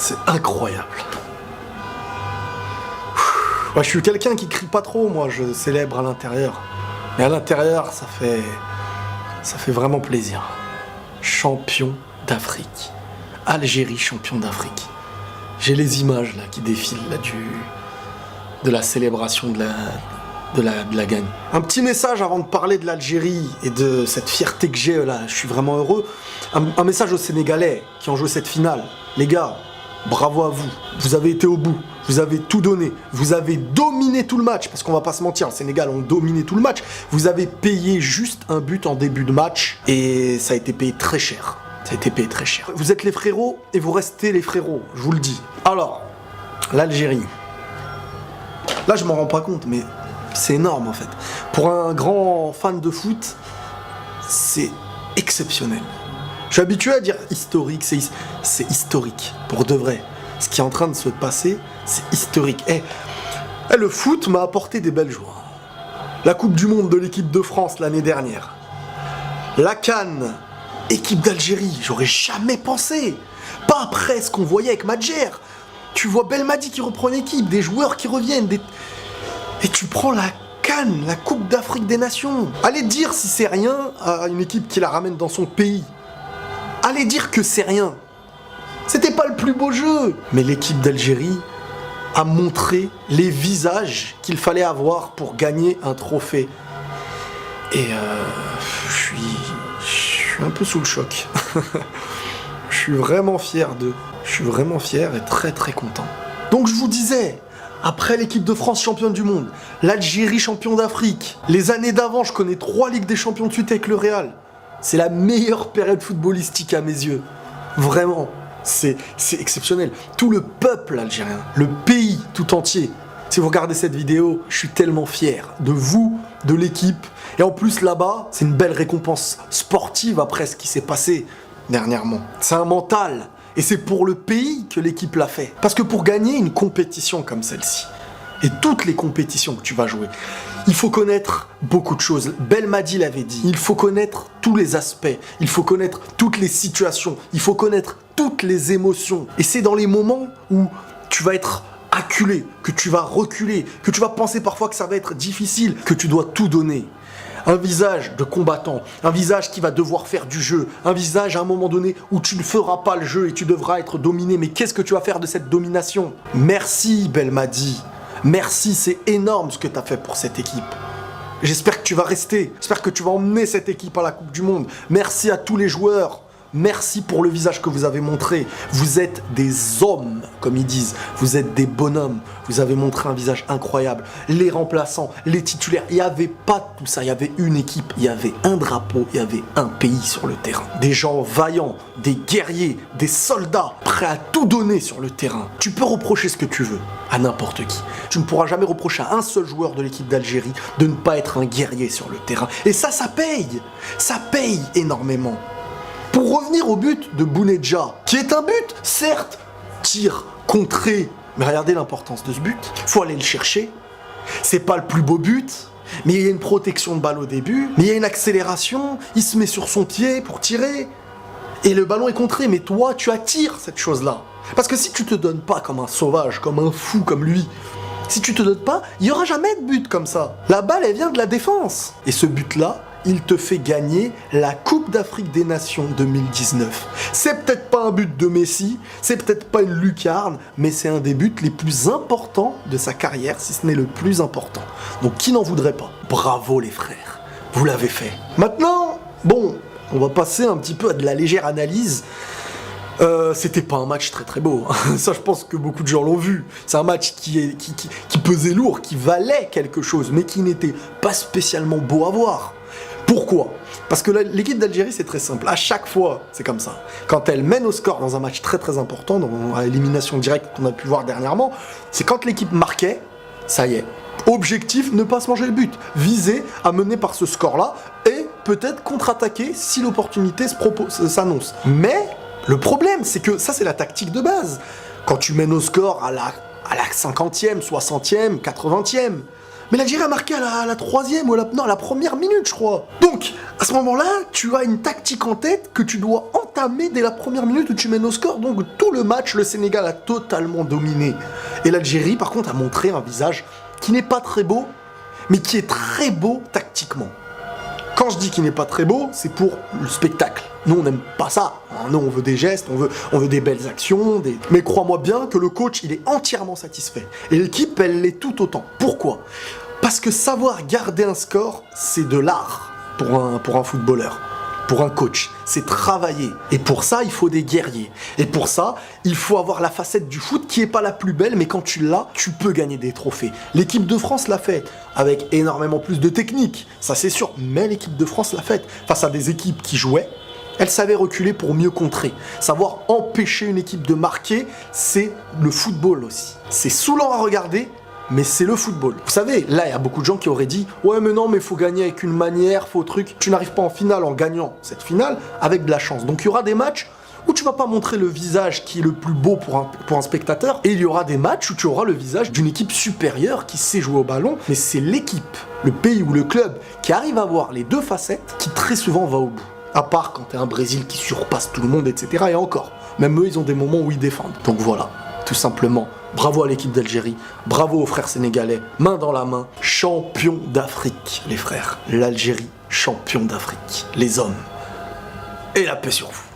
C'est incroyable. Ouais, je suis quelqu'un qui crie pas trop, moi, je célèbre à l'intérieur. Mais à l'intérieur, ça fait vraiment plaisir. Champion d'Afrique. Algérie, champion d'Afrique. J'ai les images là qui défilent là de la célébration de la gagne. Un petit message avant de parler de l'Algérie et de cette fierté que j'ai là, je suis vraiment heureux. Un message aux Sénégalais qui ont joué cette finale. Les gars, bravo à vous. Vous avez été au bout. Vous avez tout donné. Vous avez dominé tout le match. Parce qu'on va pas se mentir, le Sénégal ont dominé tout le match. Vous avez payé juste un but en début de match. Et ça a été payé très cher. Ça a été payé très cher. Vous êtes les frérots et vous restez les frérots. Je vous le dis. Alors, l'Algérie. Là, je m'en rends pas compte, mais c'est énorme en fait. Pour un grand fan de foot, c'est exceptionnel. Je suis habitué à dire historique, c'est historique, pour de vrai. Ce qui est en train de se passer, c'est historique. Le foot m'a apporté des belles joies. La Coupe du Monde de l'équipe de France l'année dernière. La CAN, équipe d'Algérie, j'aurais jamais pensé. Pas après ce qu'on voyait avec Madjer. Tu vois Belmadi qui reprend l'équipe, des joueurs qui reviennent, et tu prends la CAN, la Coupe d'Afrique des Nations. Allez dire si c'est rien à une équipe qui la ramène dans son pays. Allez dire que c'est rien. C'était pas le plus beau jeu. Mais l'équipe d'Algérie a montré les visages qu'il fallait avoir pour gagner un trophée. Et je suis un peu sous le choc. Je suis vraiment fier d'eux. Je suis vraiment fier et très très content. Donc je vous disais, après l'équipe de France championne du monde, l'Algérie champion d'Afrique, les années d'avant, je connais 3 Ligues des Champions de suite avec le Real. C'est la meilleure période footballistique à mes yeux. Vraiment, c'est exceptionnel. Tout le peuple algérien, le pays tout entier. Si vous regardez cette vidéo, je suis tellement fier de vous, de l'équipe. Et en plus là-bas, c'est une belle récompense sportive après ce qui s'est passé dernièrement. C'est un mental. Et c'est pour le pays que l'équipe l'a fait. Parce que pour gagner une compétition comme celle-ci, et toutes les compétitions que tu vas jouer, il faut connaître beaucoup de choses. Belmadi l'avait dit, il faut connaître tous les aspects, il faut connaître toutes les situations, il faut connaître toutes les émotions. Et c'est dans les moments où tu vas être acculé, que tu vas reculer, que tu vas penser parfois que ça va être difficile, que tu dois tout donner. Un visage de combattant, un visage qui va devoir faire du jeu, un visage à un moment donné où tu ne feras pas le jeu et tu devras être dominé. Mais qu'est-ce que tu vas faire de cette domination? Merci Belmadi, merci, c'est énorme ce que tu as fait pour cette équipe. J'espère que tu vas rester, j'espère que tu vas emmener cette équipe à la Coupe du Monde. Merci à tous les joueurs. Merci pour le visage que vous avez montré. Vous êtes des hommes, comme ils disent. Vous êtes des bonhommes. Vous avez montré un visage incroyable. Les remplaçants, les titulaires, il n'y avait pas tout ça. Il y avait une équipe, il y avait un drapeau, il y avait un pays sur le terrain. Des gens vaillants, des guerriers, des soldats, prêts à tout donner sur le terrain. Tu peux reprocher ce que tu veux à n'importe qui. Tu ne pourras jamais reprocher à un seul joueur de l'équipe d'Algérie de ne pas être un guerrier sur le terrain. Et ça paye. Ça paye énormément. Pour revenir au but de Bounedjah, qui est un but, certes, tir, contré, mais regardez l'importance de ce but, faut aller le chercher, c'est pas le plus beau but, mais il y a une protection de balle au début, mais il y a une accélération, il se met sur son pied pour tirer, et le ballon est contré, mais toi, tu attires cette chose-là. Parce que si tu te donnes pas comme un sauvage, comme un fou, comme lui, si tu te donnes pas, il y aura jamais de but comme ça. La balle, elle vient de la défense. Et ce but-là, il te fait gagner la Coupe d'Afrique des Nations 2019. C'est peut-être pas un but de Messi, c'est peut-être pas une lucarne, mais c'est un des buts les plus importants de sa carrière, si ce n'est le plus important. Donc qui n'en voudrait pas? Bravo les frères, vous l'avez fait. Maintenant, bon, on va passer un petit peu à de la légère analyse. C'était pas un match très très beau, ça je pense que beaucoup de gens l'ont vu. C'est un match qui pesait lourd, qui valait quelque chose, mais qui n'était pas spécialement beau à voir. Pourquoi? Parce que l'équipe d'Algérie, c'est très simple. À chaque fois, c'est comme ça. Quand elle mène au score dans un match très très important, dans l'élimination directe qu'on a pu voir dernièrement, c'est quand l'équipe marquait, ça y est. Objectif, ne pas se manger le but. Viser à mener par ce score-là et peut-être contre-attaquer si l'opportunité s'annonce. Mais le problème, c'est que ça, c'est la tactique de base. Quand tu mènes au score à la 50e, 60e, 80e, Mais l'Algérie a marqué à la troisième ou non, à la première minute, je crois. Donc, à ce moment-là, tu as une tactique en tête que tu dois entamer dès la première minute où tu mènes au score. Donc, tout le match, le Sénégal a totalement dominé. Et l'Algérie, par contre, a montré un visage qui n'est pas très beau, mais qui est très beau tactiquement. Quand je dis qu'il n'est pas très beau, c'est pour le spectacle. Nous, on n'aime pas ça. Nous, on veut des gestes, on veut des belles actions. Mais crois-moi bien que le coach, il est entièrement satisfait. Et l'équipe, elle l'est tout autant. Pourquoi ? Parce que savoir garder un score, c'est de l'art pour un footballeur, pour un coach. C'est travailler. Et pour ça, il faut des guerriers. Et pour ça, il faut avoir la facette du foot qui n'est pas la plus belle, mais quand tu l'as, tu peux gagner des trophées. L'équipe de France l'a fait, avec énormément plus de technique, ça c'est sûr. Mais l'équipe de France l'a fait face à des équipes qui jouaient. Elle savait reculer pour mieux contrer. Savoir empêcher une équipe de marquer, c'est le football aussi. C'est saoulant à regarder, mais c'est le football. Vous savez, là, il y a beaucoup de gens qui auraient dit « Ouais, mais non, mais faut gagner avec une manière, faut truc. » Tu n'arrives pas en finale en gagnant cette finale avec de la chance. Donc, il y aura des matchs où tu vas pas montrer le visage qui est le plus beau pour un spectateur, et il y aura des matchs où tu auras le visage d'une équipe supérieure qui sait jouer au ballon, mais c'est l'équipe, le pays ou le club qui arrive à voir les deux facettes qui très souvent va au bout. À part quand t'es un Brésil qui surpasse tout le monde, etc. Et encore, même eux, ils ont des moments où ils défendent. Donc voilà, tout simplement. Bravo à l'équipe d'Algérie, bravo aux frères sénégalais, main dans la main, champion d'Afrique, les frères. L'Algérie, champion d'Afrique, les hommes. Et la paix sur vous.